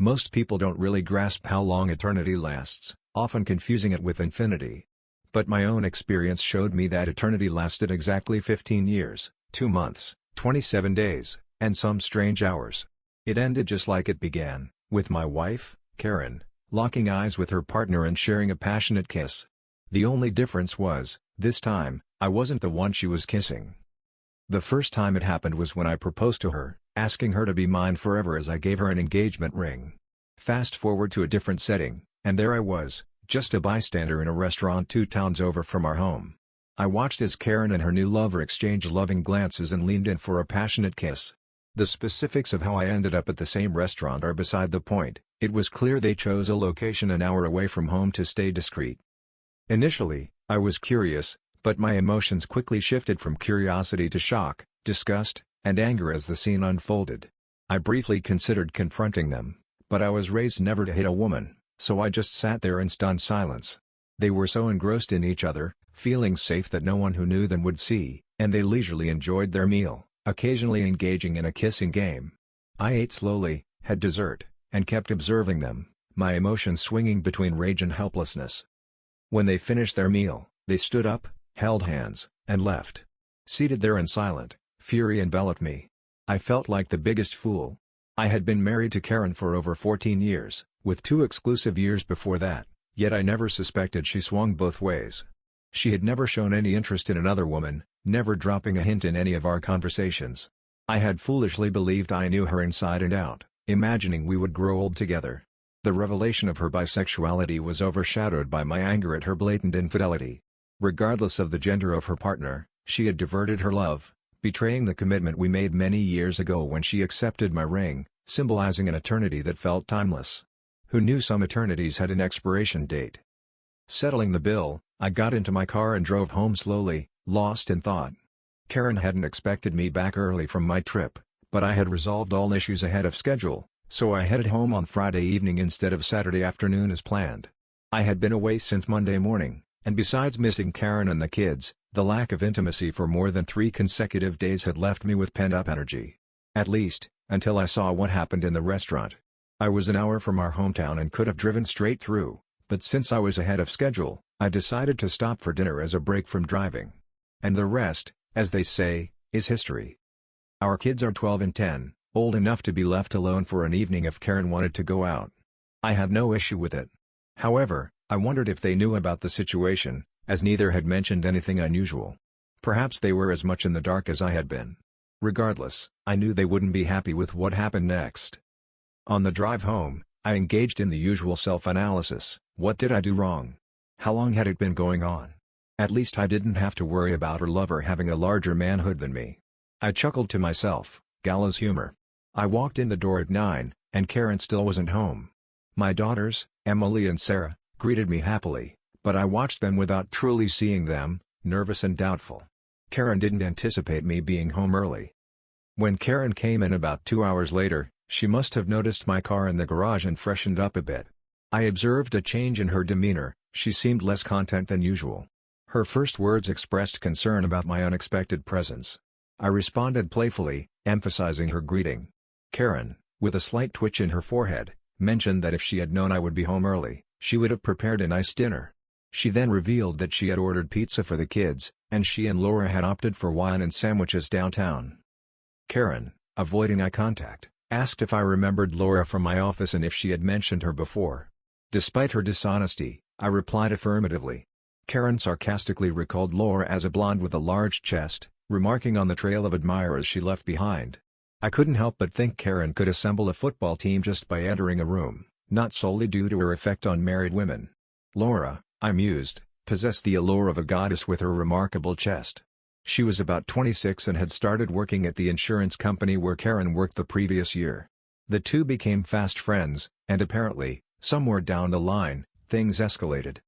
Most people don't really grasp how long eternity lasts, often confusing it with infinity. But my own experience showed me that eternity lasted exactly 15 years, 2 months, 27 days, and some strange hours. It ended just like it began, with my wife, Karen, locking eyes with her partner and sharing a passionate kiss. The only difference was, this time, I wasn't the one she was kissing. The first time it happened was when I proposed to her, asking her to be mine forever as I gave her an engagement ring. Fast forward to a different setting, and there I was, just a bystander in a restaurant 2 towns over from our home. I watched as Karen and her new lover exchanged loving glances and leaned in for a passionate kiss. The specifics of how I ended up at the same restaurant are beside the point. It was clear they chose a location an hour away from home to stay discreet. Initially, I was curious, but my emotions quickly shifted from curiosity to shock, disgust, and anger as the scene unfolded. I briefly considered confronting them, but I was raised never to hit a woman, so I just sat there in stunned silence. They were so engrossed in each other, feeling safe that no one who knew them would see, and they leisurely enjoyed their meal, occasionally engaging in a kissing game. I ate slowly, had dessert, and kept observing them, my emotions swinging between rage and helplessness. When they finished their meal, they stood up, held hands, and left. Seated there and silent, fury enveloped me. I felt like the biggest fool. I had been married to Karen for over 14 years, with 2 exclusive years before that, yet I never suspected she swung both ways. She had never shown any interest in another woman, never dropping a hint in any of our conversations. I had foolishly believed I knew her inside and out, imagining we would grow old together. The revelation of her bisexuality was overshadowed by my anger at her blatant infidelity. Regardless of the gender of her partner, she had diverted her love, betraying the commitment we made many years ago when she accepted my ring, symbolizing an eternity that felt timeless. Who knew some eternities had an expiration date? Settling the bill, I got into my car and drove home slowly, lost in thought. Karen hadn't expected me back early from my trip, but I had resolved all issues ahead of schedule, so I headed home on Friday evening instead of Saturday afternoon as planned. I had been away since Monday morning, and besides missing Karen and the kids, the lack of intimacy for more than 3 consecutive days had left me with pent-up energy. At least, until I saw what happened in the restaurant. I was an hour from our hometown and could have driven straight through, but since I was ahead of schedule, I decided to stop for dinner as a break from driving. And the rest, as they say, is history. Our kids are 12 and 10, old enough to be left alone for an evening if Karen wanted to go out. I had no issue with it. However, I wondered if they knew about the situation, as neither had mentioned anything unusual. Perhaps they were as much in the dark as I had been. Regardless, I knew they wouldn't be happy with what happened next. On the drive home, I engaged in the usual self-analysis. What did I do wrong? How long had it been going on? At least I didn't have to worry about her lover having a larger manhood than me. I chuckled to myself, gallows humor. I walked in the door at 9, and Karen still wasn't home. My daughters, Emily and Sarah, greeted me happily, but I watched them without truly seeing them, nervous and doubtful. Karen didn't anticipate me being home early. When Karen came in about 2 hours later, she must have noticed my car in the garage and freshened up a bit. I observed a change in her demeanor. She seemed less content than usual. Her first words expressed concern about my unexpected presence. I responded playfully, emphasizing her greeting. Karen, with a slight twitch in her forehead, mentioned that if she had known I would be home early, she would have prepared a nice dinner. She then revealed that she had ordered pizza for the kids, and she and Laura had opted for wine and sandwiches downtown. Karen, avoiding eye contact, asked if I remembered Laura from my office and if she had mentioned her before. Despite her dishonesty, I replied affirmatively. Karen sarcastically recalled Laura as a blonde with a large chest, remarking on the trail of admirers she left behind. I couldn't help but think Karen could assemble a football team just by entering a room, not solely due to her effect on married women. Laura, I mused, possessed the allure of a goddess with her remarkable chest. She was about 26 and had started working at the insurance company where Karen worked the previous year. The two became fast friends, and apparently, somewhere down the line, things escalated.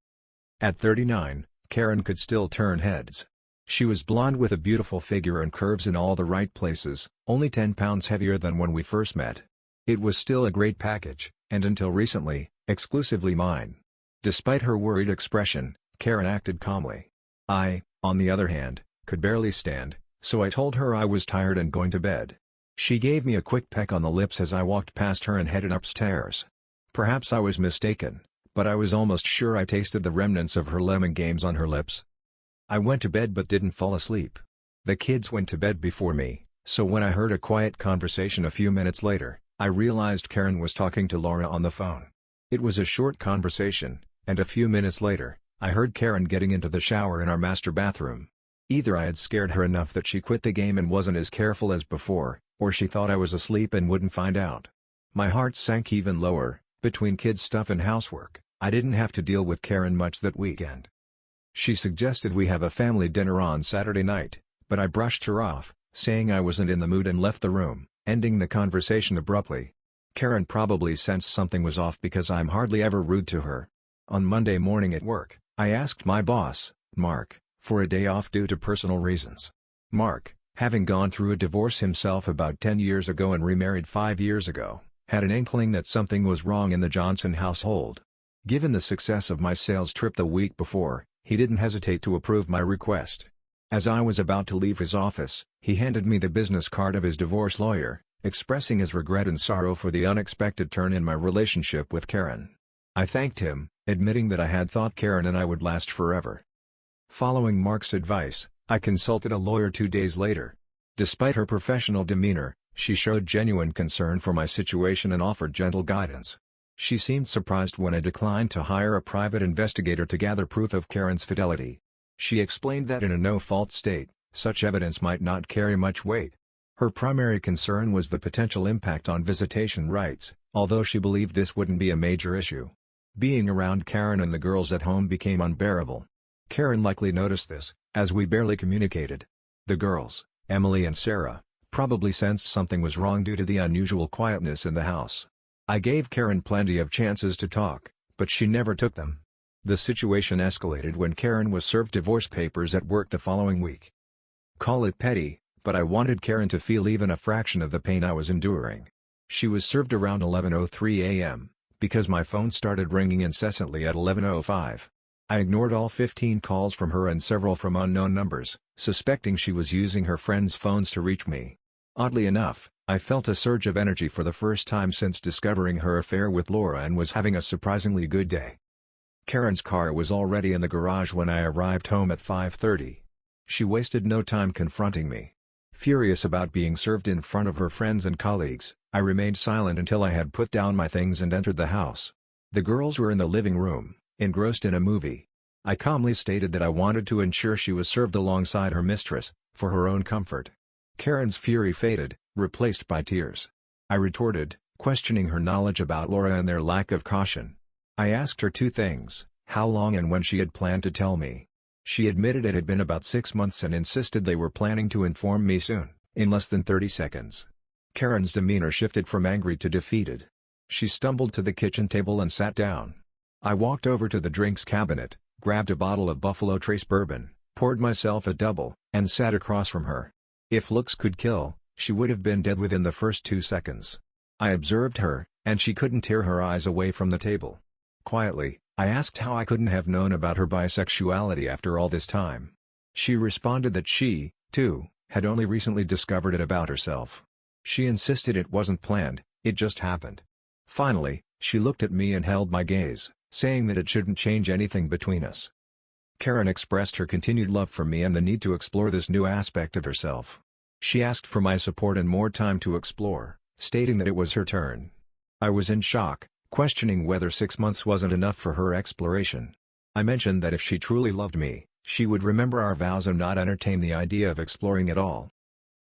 At 39, Karen could still turn heads. She was blonde with a beautiful figure and curves in all the right places, only 10 pounds heavier than when we first met. It was still a great package, and until recently, exclusively mine. Despite her worried expression, Karen acted calmly. I, on the other hand, could barely stand, so I told her I was tired and going to bed. She gave me a quick peck on the lips as I walked past her and headed upstairs. Perhaps I was mistaken, but I was almost sure I tasted the remnants of her lemon games on her lips. I went to bed but didn't fall asleep. The kids went to bed before me, so when I heard a quiet conversation a few minutes later, I realized Karen was talking to Laura on the phone. It was a short conversation, and a few minutes later, I heard Karen getting into the shower in our master bathroom. Either I had scared her enough that she quit the game and wasn't as careful as before, or she thought I was asleep and wouldn't find out. My heart sank even lower. Between kids' stuff and housework, I didn't have to deal with Karen much that weekend. She suggested we have a family dinner on Saturday night, but I brushed her off, saying I wasn't in the mood and left the room, ending the conversation abruptly. Karen probably sensed something was off because I'm hardly ever rude to her. On Monday morning at work, I asked my boss, Mark, for a day off due to personal reasons. Mark, having gone through a divorce himself about 10 years ago and remarried 5 years ago, had an inkling that something was wrong in the Johnson household. Given the success of my sales trip the week before, he didn't hesitate to approve my request. As I was about to leave his office, he handed me the business card of his divorce lawyer, expressing his regret and sorrow for the unexpected turn in my relationship with Karen. I thanked him, admitting that I had thought Karen and I would last forever. Following Mark's advice, I consulted a lawyer 2 days later. Despite her professional demeanor, she showed genuine concern for my situation and offered gentle guidance. She seemed surprised when I declined to hire a private investigator to gather proof of Karen's fidelity. She explained that in a no-fault state, such evidence might not carry much weight. Her primary concern was the potential impact on visitation rights, although she believed this wouldn't be a major issue. Being around Karen and the girls at home became unbearable. Karen likely noticed this, as we barely communicated. The girls, Emily and Sarah, probably sensed something was wrong due to the unusual quietness in the house. I gave Karen plenty of chances to talk, but she never took them. The situation escalated when Karen was served divorce papers at work the following week. Call it petty, but I wanted Karen to feel even a fraction of the pain I was enduring. She was served around 11:03 a.m., because my phone started ringing incessantly at 11:05. I ignored all 15 calls from her and several from unknown numbers, suspecting she was using her friends' phones to reach me. Oddly enough, I felt a surge of energy for the first time since discovering her affair with Laura and was having a surprisingly good day. Karen's car was already in the garage when I arrived home at 5:30. She wasted no time confronting me. Furious about being served in front of her friends and colleagues, I remained silent until I had put down my things and entered the house. The girls were in the living room, engrossed in a movie. I calmly stated that I wanted to ensure she was served alongside her mistress, for her own comfort. Karen's fury faded, replaced by tears. I retorted, questioning her knowledge about Laura and their lack of caution. I asked her 2 things, how long and when she had planned to tell me. She admitted it had been about 6 months and insisted they were planning to inform me soon, in less than 30 seconds. Karen's demeanor shifted from angry to defeated. She stumbled to the kitchen table and sat down. I walked over to the drinks cabinet, grabbed a bottle of Buffalo Trace bourbon, poured myself a double, and sat across from her. If looks could kill, she would have been dead within the first 2 seconds. I observed her, and she couldn't tear her eyes away from the table. Quietly, I asked how I couldn't have known about her bisexuality after all this time. She responded that she, too, had only recently discovered it about herself. She insisted it wasn't planned, it just happened. Finally, she looked at me and held my gaze, saying that it shouldn't change anything between us. Karen expressed her continued love for me and the need to explore this new aspect of herself. She asked for my support and more time to explore, stating that it was her turn. I was in shock, questioning whether 6 months wasn't enough for her exploration. I mentioned that if she truly loved me, she would remember our vows and not entertain the idea of exploring at all.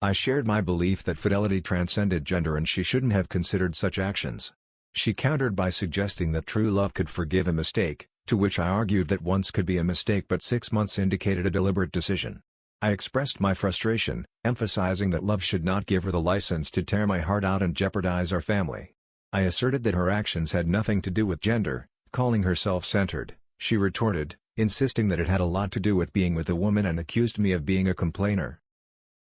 I shared my belief that fidelity transcended gender and she shouldn't have considered such actions. She countered by suggesting that true love could forgive a mistake, to which I argued that once could be a mistake but 6 months indicated a deliberate decision. I expressed my frustration, emphasizing that love should not give her the license to tear my heart out and jeopardize our family. I asserted that her actions had nothing to do with gender, calling her self-centered. She retorted, insisting that it had a lot to do with being with a woman and accused me of being a complainer.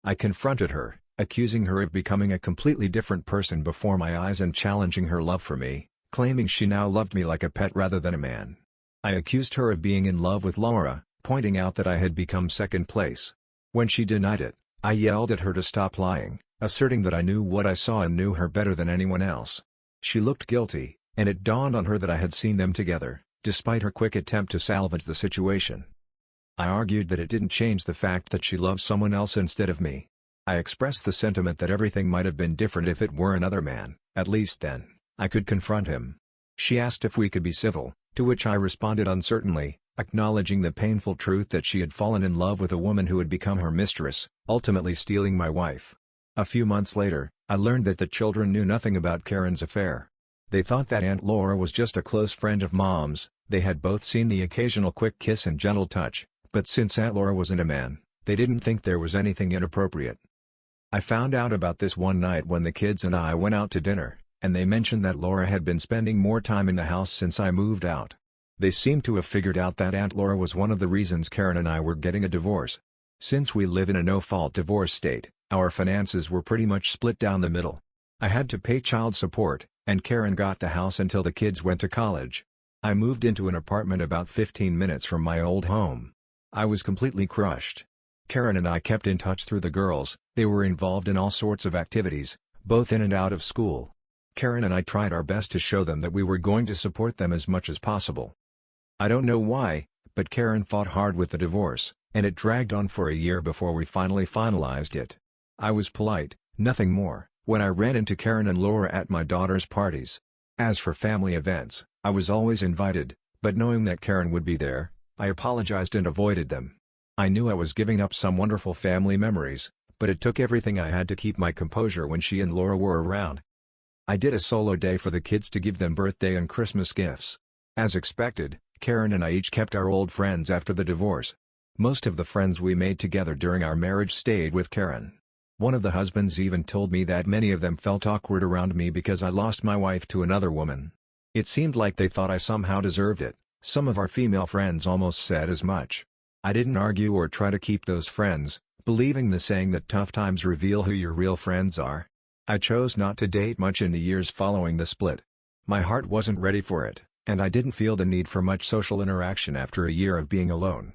I confronted her, accusing her of becoming a completely different person before my eyes and challenging her love for me, claiming she now loved me like a pet rather than a man. I accused her of being in love with Laura, pointing out that I had become second place. When she denied it, I yelled at her to stop lying, asserting that I knew what I saw and knew her better than anyone else. She looked guilty, and it dawned on her that I had seen them together, despite her quick attempt to salvage the situation. I argued that it didn't change the fact that she loved someone else instead of me. I expressed the sentiment that everything might have been different if it were another man. At least then, I could confront him. She asked if we could be civil, to which I responded uncertainly, acknowledging the painful truth that she had fallen in love with a woman who had become her mistress, ultimately stealing my wife. A few months later, I learned that the children knew nothing about Karen's affair. They thought that Aunt Laura was just a close friend of Mom's. They had both seen the occasional quick kiss and gentle touch, but since Aunt Laura wasn't a man, they didn't think there was anything inappropriate. I found out about this one night when the kids and I went out to dinner, and they mentioned that Laura had been spending more time in the house since I moved out. They seemed to have figured out that Aunt Laura was one of the reasons Karen and I were getting a divorce. Since we live in a no-fault divorce state, our finances were pretty much split down the middle. I had to pay child support, and Karen got the house until the kids went to college. I moved into an apartment about 15 minutes from my old home. I was completely crushed. Karen and I kept in touch through the girls. They were involved in all sorts of activities, both in and out of school. Karen and I tried our best to show them that we were going to support them as much as possible. I don't know why, but Karen fought hard with the divorce, and it dragged on for a year before we finally finalized it. I was polite, nothing more, when I ran into Karen and Laura at my daughter's parties. As for family events, I was always invited, but knowing that Karen would be there, I apologized and avoided them. I knew I was giving up some wonderful family memories, but it took everything I had to keep my composure when she and Laura were around. I did a solo day for the kids to give them birthday and Christmas gifts. As expected, Karen and I each kept our old friends after the divorce. Most of the friends we made together during our marriage stayed with Karen. One of the husbands even told me that many of them felt awkward around me because I lost my wife to another woman. It seemed like they thought I somehow deserved it. Some of our female friends almost said as much. I didn't argue or try to keep those friends, believing the saying that tough times reveal who your real friends are. I chose not to date much in the years following the split. My heart wasn't ready for it, and I didn't feel the need for much social interaction after a year of being alone.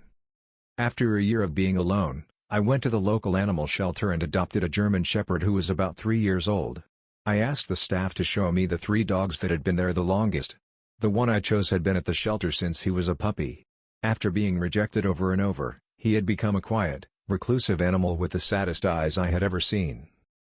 After a year of being alone, I went to the local animal shelter and adopted a German Shepherd who was about 3 years old. I asked the staff to show me the 3 dogs that had been there the longest. The one I chose had been at the shelter since he was a puppy. After being rejected over and over, he had become a quiet, reclusive animal with the saddest eyes I had ever seen.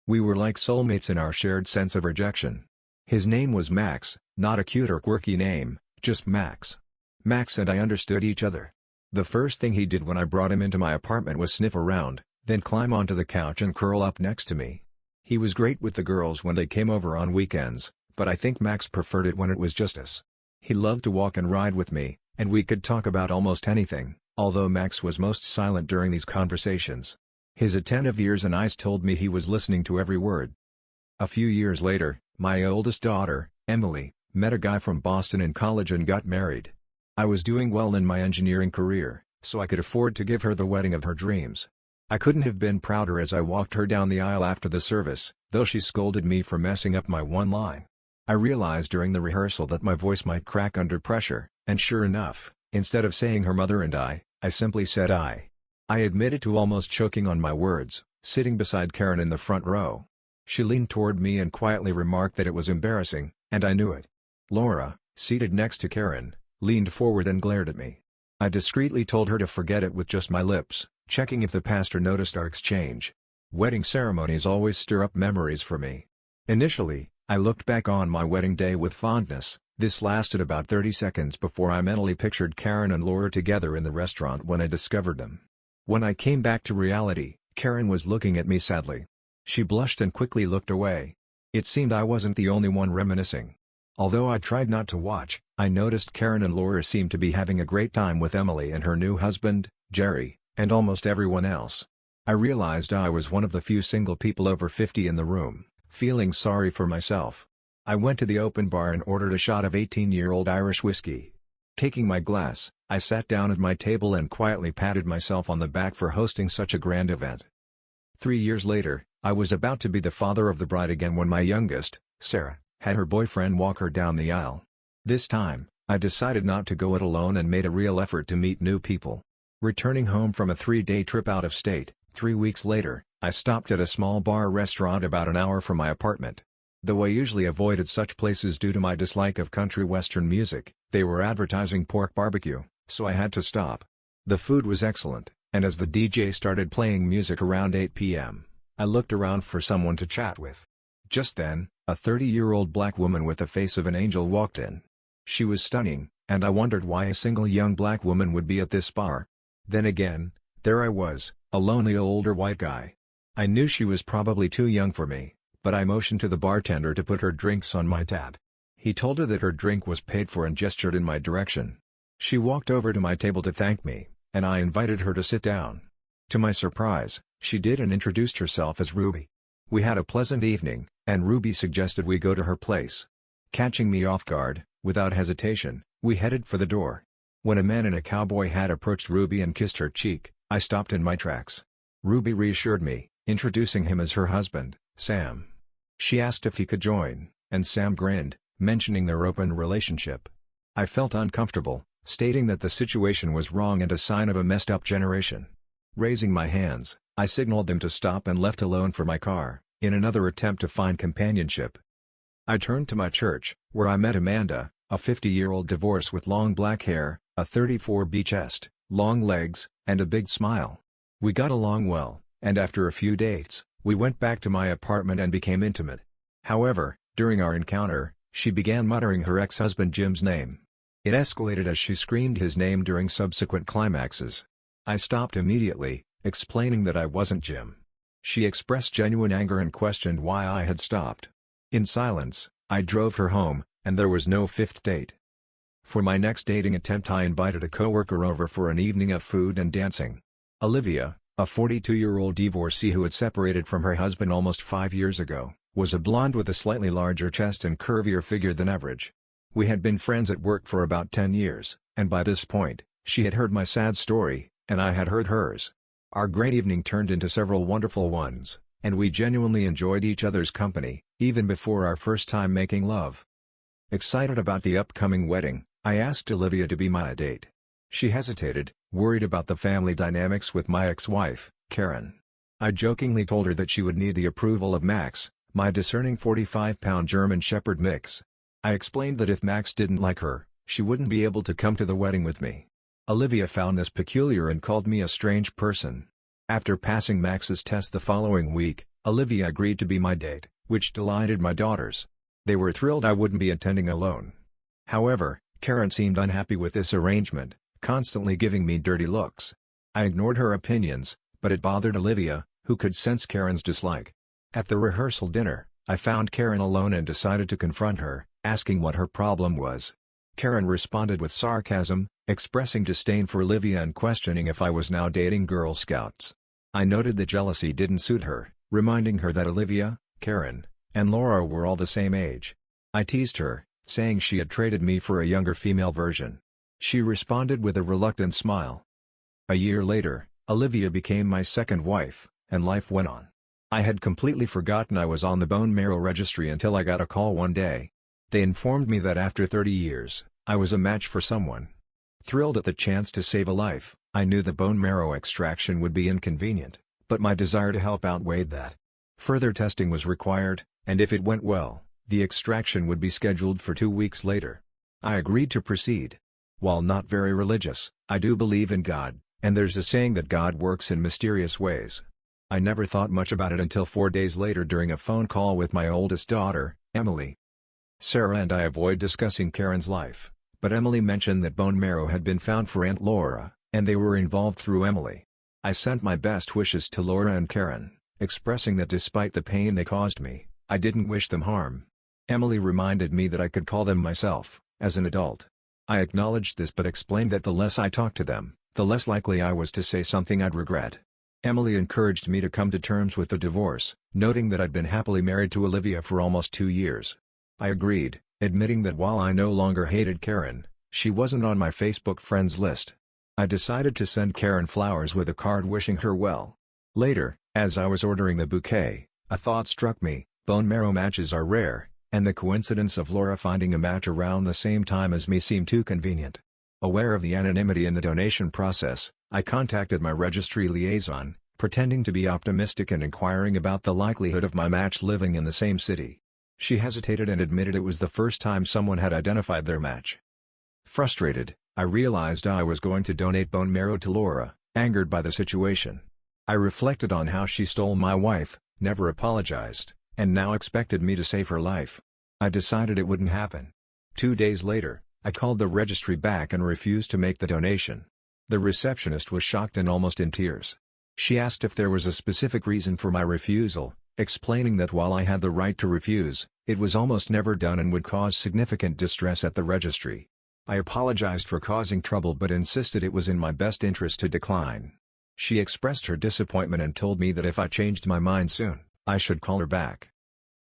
We were like soulmates in our shared sense of rejection. His name was Max, not a cute or quirky name, just Max. Max and I understood each other. The first thing he did when I brought him into my apartment was sniff around, then climb onto the couch and curl up next to me. He was great with the girls when they came over on weekends, but I think Max preferred it when it was just us. He loved to walk and ride with me, and we could talk about almost anything, although Max was most silent during these conversations. His attentive ears and eyes told me he was listening to every word. A few years later, my oldest daughter, Emily, met a guy from Boston in college and got married. I was doing well in my engineering career, so I could afford to give her the wedding of her dreams. I couldn't have been prouder as I walked her down the aisle after the service, though she scolded me for messing up my one line. I realized during the rehearsal that my voice might crack under pressure, and sure enough, instead of saying her mother and I simply said I. I admitted to almost choking on my words, sitting beside Karen in the front row. She leaned toward me and quietly remarked that it was embarrassing, and I knew it. Laura, seated next to Karen, leaned forward and glared at me. I discreetly told her to forget it with just my lips, checking if the pastor noticed our exchange. Wedding ceremonies always stir up memories for me. Initially, I looked back on my wedding day with fondness. This lasted about 30 seconds before I mentally pictured Karen and Laura together in the restaurant when I discovered them. When I came back to reality, Karen was looking at me sadly. She blushed and quickly looked away. It seemed I wasn't the only one reminiscing. Although I tried not to watch, I noticed Karen and Laura seemed to be having a great time with Emily and her new husband, Jerry, and almost everyone else. I realized I was one of the few single people over 50 in the room, feeling sorry for myself. I went to the open bar and ordered a shot of 18-year-old Irish whiskey. Taking my glass, I sat down at my table and quietly patted myself on the back for hosting such a grand event. 3 years later, I was about to be the father of the bride again when my youngest, Sarah, had her boyfriend walk her down the aisle. This time, I decided not to go it alone and made a real effort to meet new people. Returning home from a 3-day trip out of state, 3 weeks later, I stopped at a small bar restaurant about an hour from my apartment. Though I usually avoided such places due to my dislike of country western music, they were advertising pork barbecue, so I had to stop. The food was excellent, and as the DJ started playing music around 8 p.m., I looked around for someone to chat with. Just then, a 30-year-old black woman with the face of an angel walked in. She was stunning, and I wondered why a single young black woman would be at this bar. Then again, there I was, a lonely older white guy. I knew she was probably too young for me, but I motioned to the bartender to put her drinks on my tab. He told her that her drink was paid for and gestured in my direction. She walked over to my table to thank me, and I invited her to sit down. To my surprise, she did and introduced herself as Ruby. We had a pleasant evening, and Ruby suggested we go to her place. Catching me off guard, without hesitation, we headed for the door. When a man in a cowboy hat approached Ruby and kissed her cheek, I stopped in my tracks. Ruby reassured me, introducing him as her husband, Sam. She asked if he could join, and Sam grinned, mentioning their open relationship. I felt uncomfortable, stating that the situation was wrong and a sign of a messed up generation. Raising my hands, I signaled them to stop and left alone for my car, in another attempt to find companionship. I turned to my church, where I met Amanda, a 50-year-old divorced with long black hair, a 34B chest, long legs, and a big smile. We got along well, and after a few dates, we went back to my apartment and became intimate. However, during our encounter, she began muttering her ex-husband Jim's name. It escalated as she screamed his name during subsequent climaxes. I stopped immediately, explaining that I wasn't Jim. She expressed genuine anger and questioned why I had stopped. In silence, I drove her home, and there was no fifth date. For my next dating attempt I invited a coworker over for an evening of food and dancing. Olivia, a 42-year-old divorcee who had separated from her husband almost 5 years ago, was a blonde with a slightly larger chest and curvier figure than average. We had been friends at work for about 10 years, and by this point, she had heard my sad story, and I had heard hers. Our great evening turned into several wonderful ones, and we genuinely enjoyed each other's company, even before our first time making love. Excited about the upcoming wedding, I asked Olivia to be my date. She hesitated, worried about the family dynamics with my ex-wife, Karen. I jokingly told her that she would need the approval of Max, my discerning 45-pound German Shepherd mix. I explained that if Max didn't like her, she wouldn't be able to come to the wedding with me. Olivia found this peculiar and called me a strange person. After passing Max's test the following week, Olivia agreed to be my date, which delighted my daughters. They were thrilled I wouldn't be attending alone. However, Karen seemed unhappy with this arrangement, constantly giving me dirty looks. I ignored her opinions, but it bothered Olivia, who could sense Karen's dislike. At the rehearsal dinner, I found Karen alone and decided to confront her, asking what her problem was. Karen responded with sarcasm, expressing disdain for Olivia and questioning if I was now dating Girl Scouts. I noted that jealousy didn't suit her, reminding her that Olivia, Karen, and Laura were all the same age. I teased her, saying she had traded me for a younger female version. She responded with a reluctant smile. A year later, Olivia became my second wife, and life went on. I had completely forgotten I was on the bone marrow registry until I got a call one day. They informed me that after 30 years, I was a match for someone. Thrilled at the chance to save a life, I knew the bone marrow extraction would be inconvenient, but my desire to help outweighed that. Further testing was required, and if it went well, the extraction would be scheduled for 2 weeks later. I agreed to proceed. While not very religious, I do believe in God, and there's a saying that God works in mysterious ways. I never thought much about it until 4 days later during a phone call with my oldest daughter, Emily. Sarah and I avoid discussing Karen's life, but Emily mentioned that bone marrow had been found for Aunt Laura, and they were involved through Emily. I sent my best wishes to Laura and Karen, expressing that despite the pain they caused me, I didn't wish them harm. Emily reminded me that I could call them myself, as an adult. I acknowledged this but explained that the less I talked to them, the less likely I was to say something I'd regret. Emily encouraged me to come to terms with the divorce, noting that I'd been happily married to Olivia for almost 2 years. I agreed, admitting that while I no longer hated Karen, she wasn't on my Facebook friends list. I decided to send Karen flowers with a card wishing her well. Later, as I was ordering the bouquet, a thought struck me: bone marrow matches are rare, and the coincidence of Laura finding a match around the same time as me seemed too convenient. Aware of the anonymity in the donation process, I contacted my registry liaison, pretending to be optimistic and inquiring about the likelihood of my match living in the same city. She hesitated and admitted it was the first time someone had identified their match. Frustrated, I realized I was going to donate bone marrow to Laura, angered by the situation. I reflected on how she stole my wife, never apologized, and now expected me to save her life. I decided it wouldn't happen. 2 days later, I called the registry back and refused to make the donation. The receptionist was shocked and almost in tears. She asked if there was a specific reason for my refusal, explaining that while I had the right to refuse, it was almost never done and would cause significant distress at the registry. I apologized for causing trouble but insisted it was in my best interest to decline. She expressed her disappointment and told me that if I changed my mind soon, I should call her back.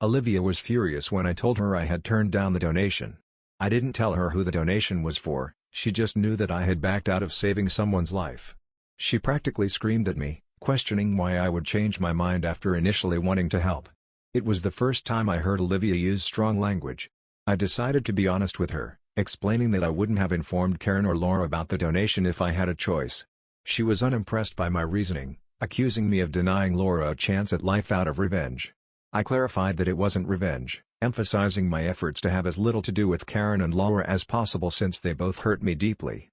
Olivia was furious when I told her I had turned down the donation. I didn't tell her who the donation was for, she just knew that I had backed out of saving someone's life. She practically screamed at me, questioning why I would change my mind after initially wanting to help. It was the first time I heard Olivia use strong language. I decided to be honest with her, explaining that I wouldn't have informed Karen or Laura about the donation if I had a choice. She was unimpressed by my reasoning, accusing me of denying Laura a chance at life out of revenge. I clarified that it wasn't revenge, emphasizing my efforts to have as little to do with Karen and Laura as possible since they both hurt me deeply.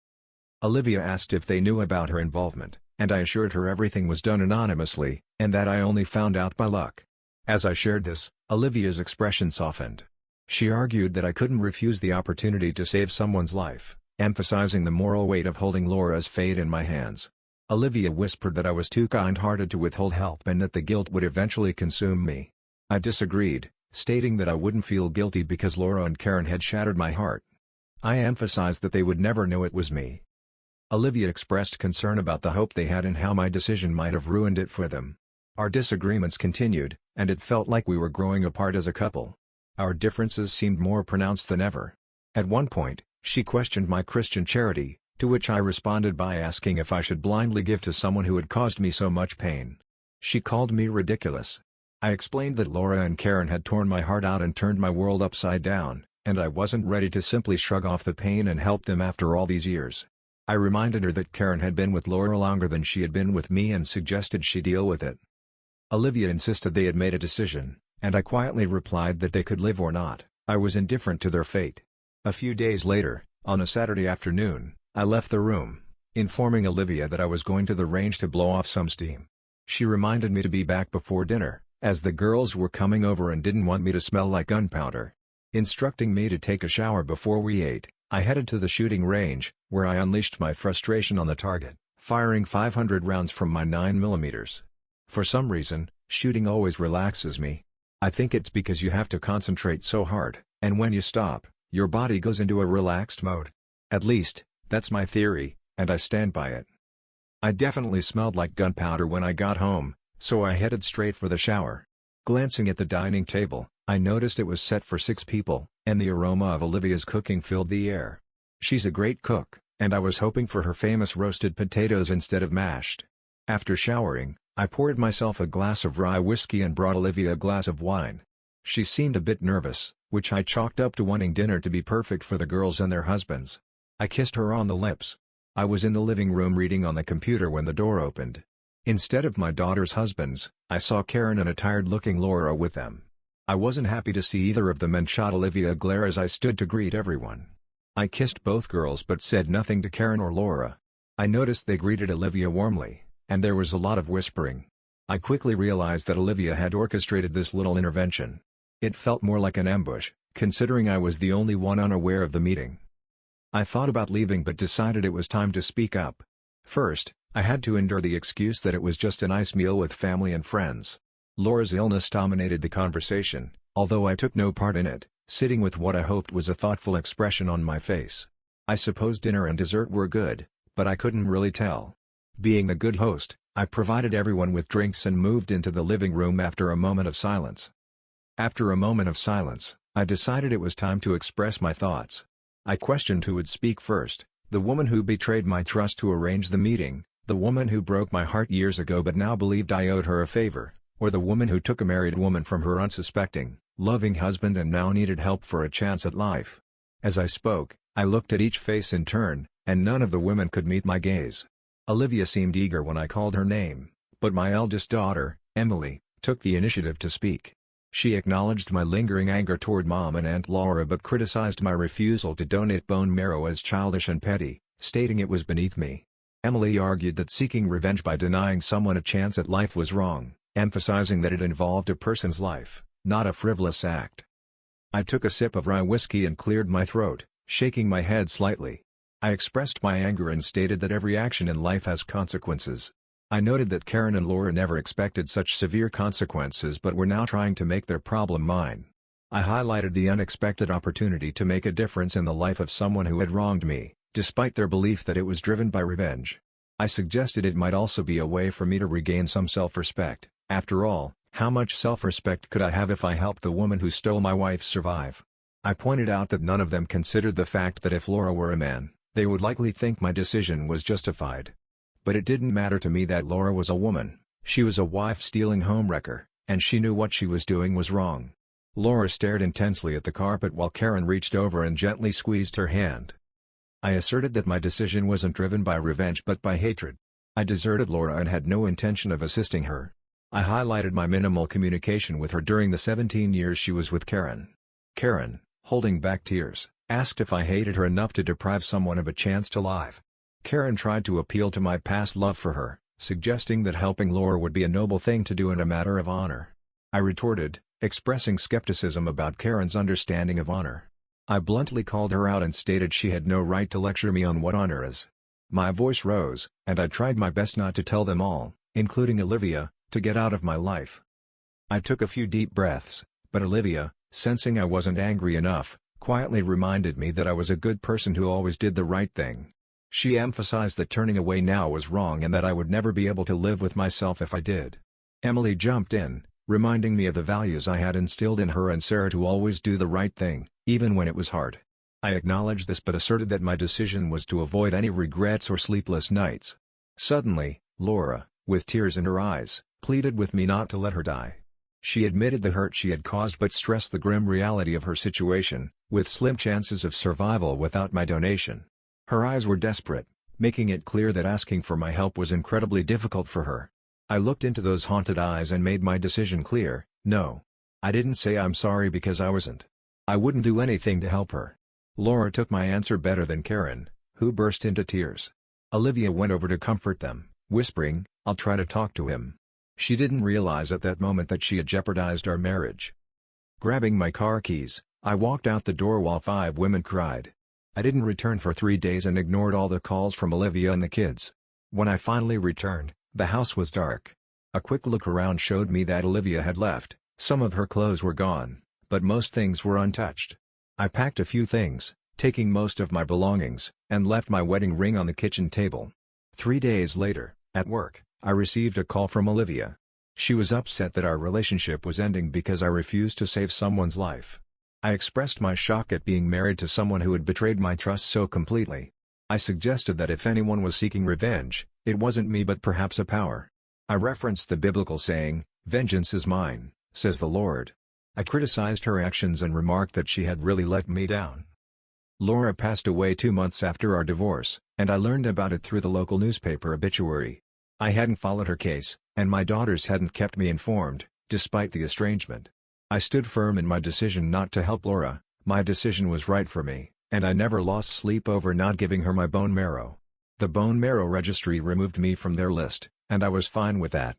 Olivia asked if they knew about her involvement, and I assured her everything was done anonymously, and that I only found out by luck. As I shared this, Olivia's expression softened. She argued that I couldn't refuse the opportunity to save someone's life, emphasizing the moral weight of holding Laura's fate in my hands. Olivia whispered that I was too kind-hearted to withhold help and that the guilt would eventually consume me. I disagreed, stating that I wouldn't feel guilty because Laura and Karen had shattered my heart. I emphasized that they would never know it was me. Olivia expressed concern about the hope they had and how my decision might have ruined it for them. Our disagreements continued, and it felt like we were growing apart as a couple. Our differences seemed more pronounced than ever. At one point, she questioned my Christian charity, to which I responded by asking if I should blindly give to someone who had caused me so much pain. She called me ridiculous. I explained that Laura and Karen had torn my heart out and turned my world upside down, and I wasn't ready to simply shrug off the pain and help them after all these years. I reminded her that Karen had been with Laura longer than she had been with me and suggested she deal with it. Olivia insisted they had made a decision, and I quietly replied that they could live or not. I was indifferent to their fate. A few days later, on a Saturday afternoon, I left the room, informing Olivia that I was going to the range to blow off some steam. She reminded me to be back before dinner, as the girls were coming over and didn't want me to smell like gunpowder. Instructing me to take a shower before we ate, I headed to the shooting range, where I unleashed my frustration on the target, firing 500 rounds from my 9mm. For some reason, shooting always relaxes me. I think it's because you have to concentrate so hard, and when you stop, your body goes into a relaxed mode. At least, that's my theory, and I stand by it. I definitely smelled like gunpowder when I got home, so I headed straight for the shower. Glancing at the dining table, I noticed it was set for 6 people, and the aroma of Olivia's cooking filled the air. She's a great cook, and I was hoping for her famous roasted potatoes instead of mashed. After showering, I poured myself a glass of rye whiskey and brought Olivia a glass of wine. She seemed a bit nervous, which I chalked up to wanting dinner to be perfect for the girls and their husbands. I kissed her on the lips. I was in the living room reading on the computer when the door opened. Instead of my daughter's husbands, I saw Karen and a tired-looking Laura with them. I wasn't happy to see either of them and shot Olivia a glare as I stood to greet everyone. I kissed both girls but said nothing to Karen or Laura. I noticed they greeted Olivia warmly, and there was a lot of whispering. I quickly realized that Olivia had orchestrated this little intervention. It felt more like an ambush, considering I was the only one unaware of the meeting. I thought about leaving but decided it was time to speak up. First, I had to endure the excuse that it was just a nice meal with family and friends. Laura's illness dominated the conversation, although I took no part in it, sitting with what I hoped was a thoughtful expression on my face. I suppose dinner and dessert were good, but I couldn't really tell. Being a good host, I provided everyone with drinks and moved into the living room after a moment of silence. After a moment of silence, I decided it was time to express my thoughts. I questioned who would speak first, the woman who betrayed my trust to arrange the meeting, the woman who broke my heart years ago but now believed I owed her a favor, or the woman who took a married woman from her unsuspecting, loving husband and now needed help for a chance at life. As I spoke, I looked at each face in turn, and none of the women could meet my gaze. Olivia seemed eager when I called her name, But my eldest daughter, Emily, took the initiative to speak. She acknowledged my lingering anger toward Mom and Aunt Laura but criticized my refusal to donate bone marrow as childish and petty, stating it was beneath me. Emily argued that seeking revenge by denying someone a chance at life was wrong, emphasizing that it involved a person's life, not a frivolous act. I took a sip of rye whiskey and cleared my throat, shaking my head slightly. I expressed my anger and stated that every action in life has consequences. I noted that Karen and Laura never expected such severe consequences but were now trying to make their problem mine. I highlighted the unexpected opportunity to make a difference in the life of someone who had wronged me, despite their belief that it was driven by revenge. I suggested it might also be a way for me to regain some self-respect. After all, how much self-respect could I have if I helped the woman who stole my wife survive? I pointed out that none of them considered the fact that if Laura were a man, they would likely think my decision was justified. But it didn't matter to me that Laura was a woman. She was a wife-stealing homewrecker, and she knew what she was doing was wrong. Laura stared intensely at the carpet while Karen reached over and gently squeezed her hand. I asserted that my decision wasn't driven by revenge but by hatred. I deserted Laura and had no intention of assisting her. I highlighted my minimal communication with her during the 17 years she was with Karen. Karen, holding back tears, asked if I hated her enough to deprive someone of a chance to live. Karen tried to appeal to my past love for her, suggesting that helping Laura would be a noble thing to do and a matter of honor. I retorted, expressing skepticism about Karen's understanding of honor. I bluntly called her out and stated she had no right to lecture me on what honor is. My voice rose, and I tried my best not to tell them all, including Olivia, to get out of my life. I took a few deep breaths, but Olivia, sensing I wasn't angry enough, quietly reminded me that I was a good person who always did the right thing. She emphasized that turning away now was wrong and that I would never be able to live with myself if I did. Emily jumped in, reminding me of the values I had instilled in her and Sarah to always do the right thing, even when it was hard. I acknowledged this but asserted that my decision was to avoid any regrets or sleepless nights. Suddenly, Laura, with tears in her eyes, pleaded with me not to let her die. She admitted the hurt she had caused but stressed the grim reality of her situation, with slim chances of survival without my donation. Her eyes were desperate, making it clear that asking for my help was incredibly difficult for her. I looked into those haunted eyes and made my decision clear: no. I didn't say I'm sorry because I wasn't. I wouldn't do anything to help her. Laura took my answer better than Karen, who burst into tears. Olivia went over to comfort them, whispering, "I'll try to talk to him." She didn't realize at that moment that she had jeopardized our marriage. Grabbing my car keys, I walked out the door while 5 women cried. I didn't return for 3 days and ignored all the calls from Olivia and the kids. When I finally returned, the house was dark. A quick look around showed me that Olivia had left. Some of her clothes were gone, but most things were untouched. I packed a few things, taking most of my belongings, and left my wedding ring on the kitchen table. 3 days later, at work, I received a call from Olivia. She was upset that our relationship was ending because I refused to save someone's life. I expressed my shock at being married to someone who had betrayed my trust so completely. I suggested that if anyone was seeking revenge, it wasn't me but perhaps a power. I referenced the biblical saying, "Vengeance is mine, says the Lord." I criticized her actions and remarked that she had really let me down. Laura passed away 2 months after our divorce, and I learned about it through the local newspaper obituary. I hadn't followed her case, and my daughters hadn't kept me informed, despite the estrangement. I stood firm in my decision not to help Laura. My decision was right for me, and I never lost sleep over not giving her my bone marrow. The bone marrow registry removed me from their list, and I was fine with that.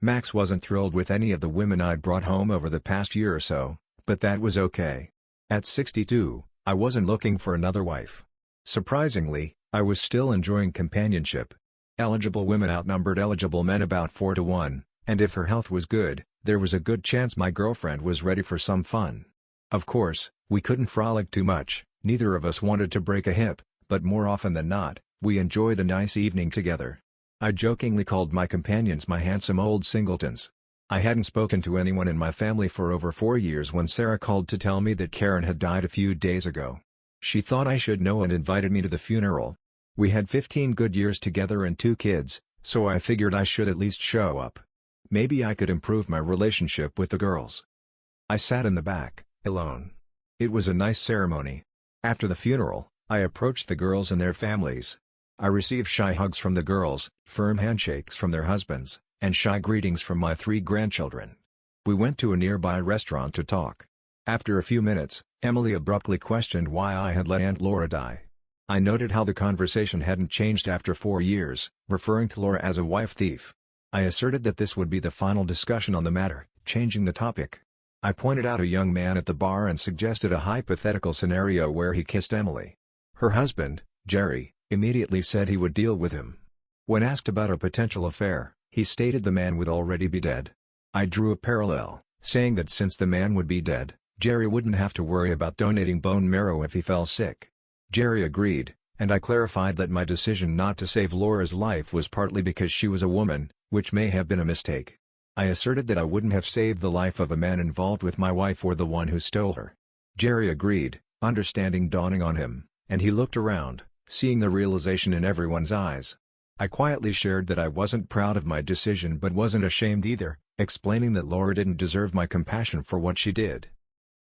Max wasn't thrilled with any of the women I'd brought home over the past year or so, but that was okay. At 62, I wasn't looking for another wife. Surprisingly, I was still enjoying companionship. Eligible women outnumbered eligible men about 4 to 1, and if her health was good, there was a good chance my girlfriend was ready for some fun. Of course, we couldn't frolic too much, neither of us wanted to break a hip, but more often than not, we enjoyed a nice evening together. I jokingly called my companions my handsome old singletons. I hadn't spoken to anyone in my family for over 4 years when Sarah called to tell me that Karen had died a few days ago. She thought I should know and invited me to the funeral. We had 15 good years together and 2 kids, so I figured I should at least show up. Maybe I could improve my relationship with the girls. I sat in the back, alone. It was a nice ceremony. After the funeral, I approached the girls and their families. I received shy hugs from the girls, firm handshakes from their husbands, and shy greetings from my 3 grandchildren. We went to a nearby restaurant to talk. After a few minutes, Emily abruptly questioned why I had let Aunt Laura die. I noted how the conversation hadn't changed after 4 years, referring to Laura as a wife thief. I asserted that this would be the final discussion on the matter, changing the topic. I pointed out a young man at the bar and suggested a hypothetical scenario where he kissed Emily. Her husband, Jerry, immediately said he would deal with him. When asked about a potential affair, he stated the man would already be dead. I drew a parallel, saying that since the man would be dead, Jerry wouldn't have to worry about donating bone marrow if he fell sick. Jerry agreed, and I clarified that my decision not to save Laura's life was partly because she was a woman, which may have been a mistake. I asserted that I wouldn't have saved the life of a man involved with my wife or the one who stole her. Jerry agreed, understanding dawning on him, and he looked around, seeing the realization in everyone's eyes. I quietly shared that I wasn't proud of my decision but wasn't ashamed either, explaining that Laura didn't deserve my compassion for what she did.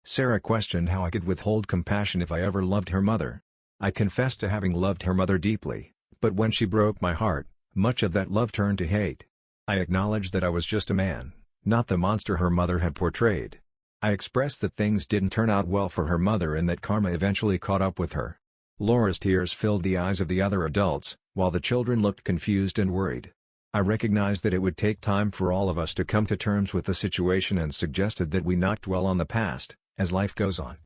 Sarah questioned how I could withhold compassion if I ever loved her mother. I confessed to having loved her mother deeply, but when she broke my heart, much of that love turned to hate. I acknowledged that I was just a man, not the monster her mother had portrayed. I expressed that things didn't turn out well for her mother and that karma eventually caught up with her. Laura's tears filled the eyes of the other adults, while the children looked confused and worried. I recognized that it would take time for all of us to come to terms with the situation and suggested that we not dwell on the past, as life goes on.